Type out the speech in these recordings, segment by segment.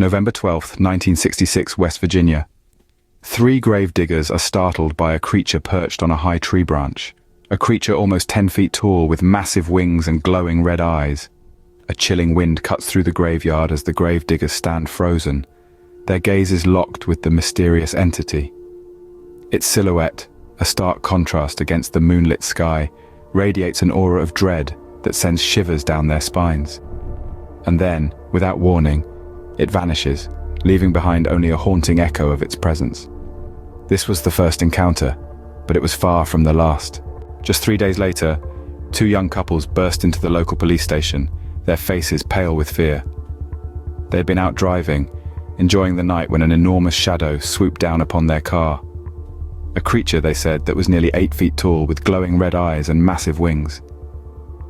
November 12, 1966, West Virginia. Three grave diggers are startled by a creature perched on a high tree branch. A creature almost 10 feet tall with massive wings and glowing red eyes. A chilling wind cuts through the graveyard as the grave diggers stand frozen. Their gaze is locked with the mysterious entity. Its silhouette, a stark contrast against the moonlit sky, radiates an aura of dread that sends shivers down their spines. And then, without warning, it vanishes, leaving behind only a haunting echo of its presence. This was the first encounter, but it was far from the last. Just 3 days later, two young couples burst into the local police station, their faces pale with fear. They had been out driving, enjoying the night when an enormous shadow swooped down upon their car. A creature, they said, that was nearly 8 feet tall with glowing red eyes and massive wings.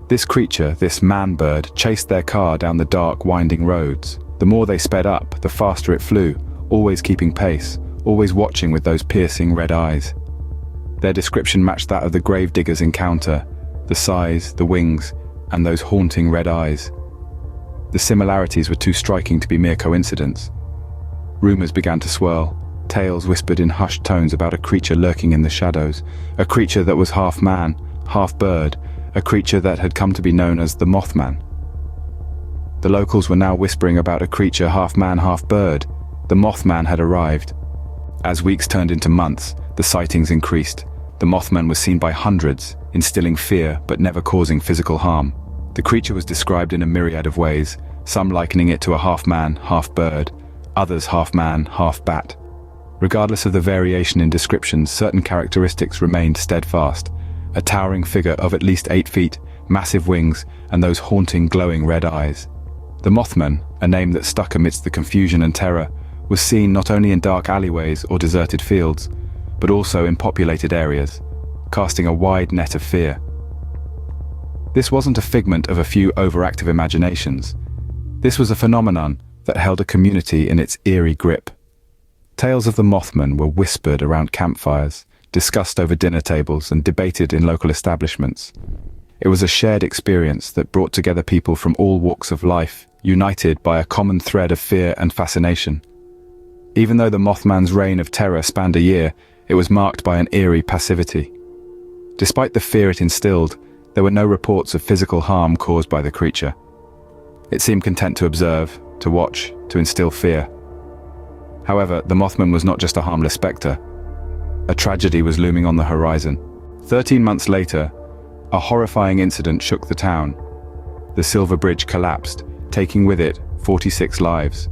This creature, this man-bird, chased their car down the dark, winding roads. The more they sped up, the faster it flew, always keeping pace, always watching with those piercing red eyes. Their description matched that of the gravedigger's encounter, the size, the wings, and those haunting red eyes. The similarities were too striking to be mere coincidence. Rumors began to swirl. Tales whispered in hushed tones about a creature lurking in the shadows, a creature that was half man, half bird, a creature that had come to be known as the Mothman. The locals were now whispering about a creature half man, half bird. The Mothman had arrived. As weeks turned into months, the sightings increased. The Mothman was seen by hundreds, instilling fear but never causing physical harm. The creature was described in a myriad of ways, some likening it to a half man, half bird, others half man, half bat. Regardless of the variation in descriptions, certain characteristics remained steadfast. A towering figure of at least 8 feet, massive wings, and those haunting, glowing red eyes. The Mothman, a name that stuck amidst the confusion and terror, was seen not only in dark alleyways or deserted fields, but also in populated areas, casting a wide net of fear. This wasn't a figment of a few overactive imaginations. This was a phenomenon that held a community in its eerie grip. Tales of the Mothman were whispered around campfires, discussed over dinner tables, and debated in local establishments. It was a shared experience that brought together people from all walks of life, united by a common thread of fear and fascination. Even though the Mothman's reign of terror spanned a year, it was marked by an eerie passivity. Despite the fear it instilled, there were no reports of physical harm caused by the creature. It seemed content to observe, to watch, to instill fear. However, the Mothman was not just a harmless spectre. A tragedy was looming on the horizon. 13 months later, a horrifying incident shook the town. The Silver Bridge collapsed, taking with it 46 lives.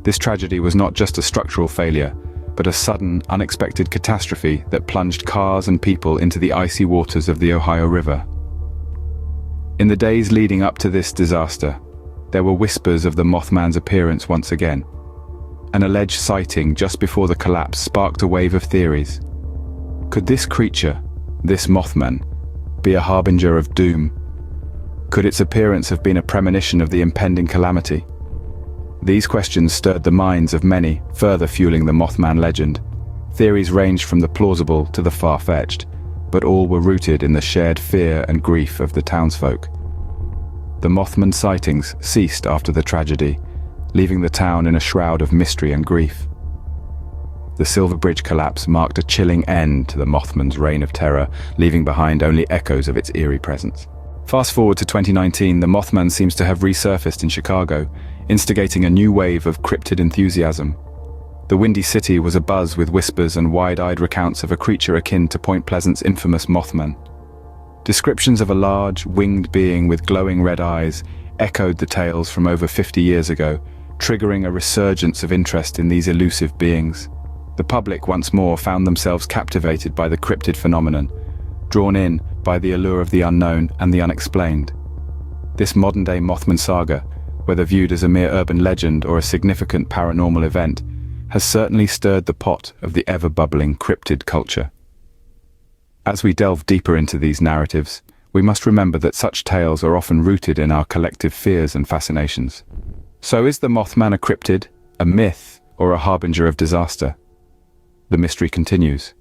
This tragedy was not just a structural failure, but a sudden, unexpected catastrophe that plunged cars and people into the icy waters of the Ohio River. In the days leading up to this disaster, there were whispers of the Mothman's appearance once again. An alleged sighting just before the collapse sparked a wave of theories. Could this creature, this Mothman, be a harbinger of doom? Could its appearance have been a premonition of the impending calamity? These questions stirred the minds of many, further fueling the Mothman legend. Theories ranged from the plausible to the far-fetched, but all were rooted in the shared fear and grief of the townsfolk. The Mothman sightings ceased after the tragedy, leaving the town in a shroud of mystery and grief. The Silver Bridge collapse marked a chilling end to the Mothman's reign of terror, leaving behind only echoes of its eerie presence. Fast forward to 2019, the Mothman seems to have resurfaced in Chicago, instigating a new wave of cryptid enthusiasm. The Windy City was abuzz with whispers and wide-eyed recounts of a creature akin to Point Pleasant's infamous Mothman. Descriptions of a large, winged being with glowing red eyes echoed the tales from over 50 years ago, triggering a resurgence of interest in these elusive beings. The public once more found themselves captivated by the cryptid phenomenon, drawn in by the allure of the unknown and the unexplained. This modern-day Mothman saga, whether viewed as a mere urban legend or a significant paranormal event, has certainly stirred the pot of the ever-bubbling cryptid culture. As we delve deeper into these narratives, we must remember that such tales are often rooted in our collective fears and fascinations. So is the Mothman a cryptid, a myth, or a harbinger of disaster? The mystery continues.